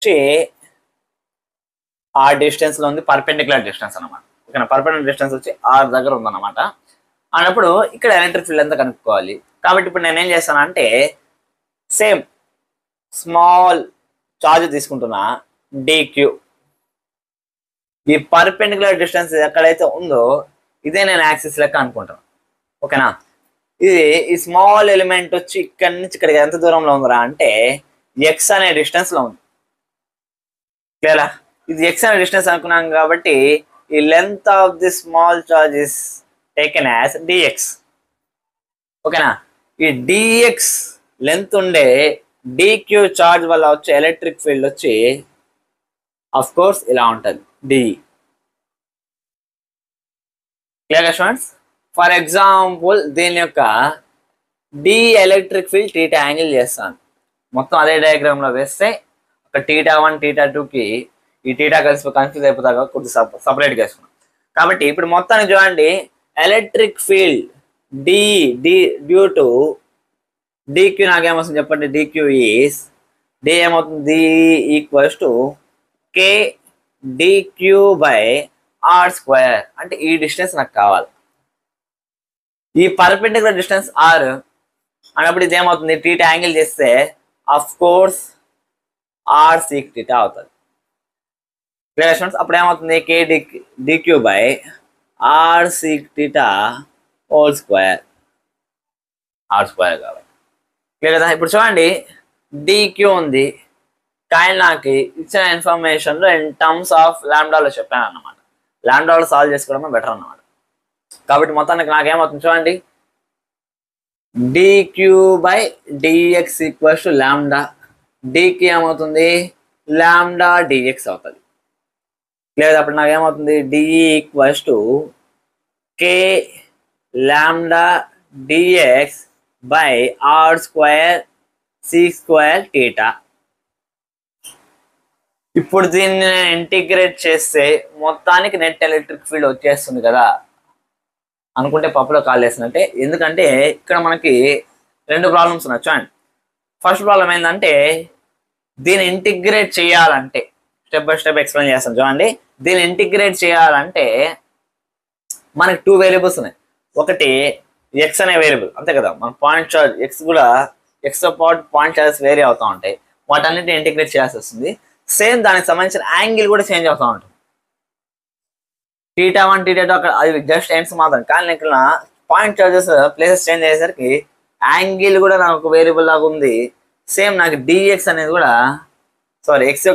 వచ్చి ఆ డిస్టెన్స్ లో ఉంది, పర్పెండిక్యులర్ డిస్టెన్స్ అనమాట. ఓకేనా, పర్పెండిక్యులర్ డిస్టెన్స్ వచ్చి ఆర్ దగ్గర ఉందన్నమాట. అన్నప్పుడు ఇక్కడ ఎలక్ట్రిక్ ఫీల్డ్ ఎంత కనుక్కోవాలి. కాబట్టి ఇప్పుడు నేనేం చేస్తానంటే సేమ్ స్మాల్ చార్జ్ తీసుకుంటున్నా డిక్యూ. ఈ పర్పెండిక్యులర్ డిస్టెన్స్ ఎక్కడైతే ఉందో ఇదే నేను యాక్సిస్ లెక్క అనుకుంటాను. ఓకేనా, ఇది ఈ స్మాల్ ఎలిమెంట్ వచ్చి ఇక్కడి నుంచి ఇక్కడికి ఎంత దూరంలో ఉందిరా అంటే ఎక్స్ అనే డిస్టెన్స్ లో ఉంది. క్లియరా, ఇది ఎక్స్ అనే డిస్టెన్స్ అనుకున్నాం కాబట్టి ఈ length of the small charge is taken as dx. ఓకేనా, ఈ డిఎక్స్ లెంత్ ఉండే డిక్యూ చార్జ్ వల్ల వచ్చే ఎలక్ట్రిక్ ఫీల్డ్ వచ్చి అఫ్ కోర్స్ ఇలా ఉంటుంది d. Clear students, for example దీని యొక్క d electric field theta angle చేస్తాను. మొత్తం అదే డయాగ్రామ్ లో వేస్తే ఒక θ1 θ2కి ఈ టీటా కలిసి కన్ఫ్యూజ్ అయిపోతాగా కొద్దిగా సపరేట్ చేసుకున్నాం. కాబట్టి ఇప్పుడు మొత్తానికి చూడండి, electric field D D due to DQ నాకేమవుతుంది చెప్పండి. డిక్యూ ఈస్ డి ఏమవుతుంది, D equals to K DQ by are square. అంటే ఈ డిస్టెన్స్ నాకు కావాలి. ఈ పర్పెండిక్యులర్ డిస్టెన్స్ ఆర్ అన్నప్పుడు ఇది ఏమవుతుంది, టీటా యాంగిల్ చేస్తే of course R sec theta అవుతుంది. క్లియర్ స్టూడెంట్స్, అప్పుడు ఏమవుతుంది K DQ by R sec theta whole square, R square కాబట్టి. క్లియర్ కదా. ఇప్పుడు చూడండి డిక్యూ ఉంది, కానీ నాకు ఇచ్చిన ఇన్ఫర్మేషన్లో ఇన్ టర్మ్స్ ఆఫ్ లాంబ్డాలో చెప్పాను అన్నమాట. లాంబ్డాలో సాల్వ్ చేసుకోవడమే బెటర్ అన్నమాట. కాబట్టి మొత్తానికి నాకేమవుతుంది చూడండి, dq by dx equals to lambda. Dq ఏమవుతుంది, లాంబ్డా డిఎక్స్ అవుతుంది. లేదా అప్పుడు నాకు ఏమవుతుంది, dE equals to k lambda dx by are square c square theta. ఇప్పుడు దీన్ని ఇంటిగ్రేట్ చేస్తే మొత్తానికి నెట్ ఎలక్ట్రిక్ ఫీల్డ్ వచ్చేస్తుంది కదా అనుకుంటే పప్పులో కాల్ చేసినట్టే. ఎందుకంటే ఇక్కడ మనకి రెండు ప్రాబ్లమ్స్ ఉన్నాయి చూడండి. ఫస్ట్ ప్రాబ్లం ఏంటంటే దీన్ని ఇంటిగ్రేట్ చేయాలంటే స్టెప్ బై స్టెప్ ఎక్స్ప్లెయిన్ చేస్తాను చూడండి. దీన్ని ఇంటిగ్రేట్ చేయాలంటే మనకి టూ వేరియబుల్స్ ఉన్నాయి. ఒకటి ఎక్స్ అనే వేరియబుల్, అంతే కదా. మన పాయింట్ చార్జ్ ఎక్స్ కూడా ఎక్స్తో పాటు పాయింట్ చార్జెస్ వేరీ అవుతూ ఉంటాయి. వాటన్నిటిని ఇంటిగ్రేట్ చేయాల్సి వస్తుంది. సేమ్ దానికి సంబంధించిన యాంగిల్ కూడా చేంజ్ అవుతూ ఉంటుంది. θ1 θ2 అక్కడ అది జస్ట్ ఎండ్స్ మాత్రం. కానీ ఇక్కడ పాయింట్ చార్జెస్ ప్లేసెస్ చేంజ్ అయ్యేసరికి యాంగిల్ కూడా నాకు ఒక వేరియబుల్ లాగా ఉంది. సేమ్ నాకు డిఎక్స్ అనేది కూడా ఎక్స్